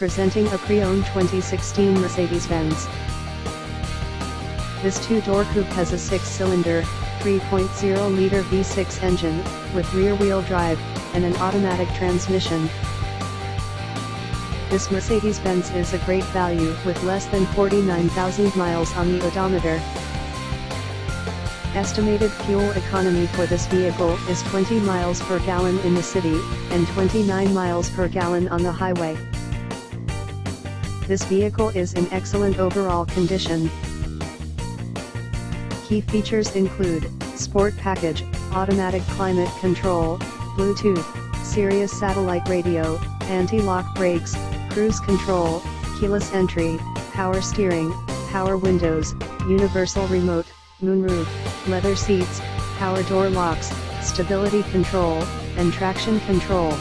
Presenting a pre-owned 2016 Mercedes-Benz. This two-door coupe has a 6-cylinder, 3.0-liter V6 engine, with rear-wheel drive, and an automatic transmission. This Mercedes-Benz is a great value with less than 49,000 miles on the odometer. Estimated fuel economy for this vehicle is 20 miles per gallon in the city, and 29 miles per gallon on the highway. This vehicle is in excellent overall condition. Key features include Sport Package, Automatic Climate Control, Bluetooth, Sirius Satellite Radio, Anti-Lock Brakes, Cruise Control, Keyless Entry, Power Steering, Power Windows, Universal Remote, Moonroof, Leather Seats, Power Door Locks, Stability Control, and Traction Control.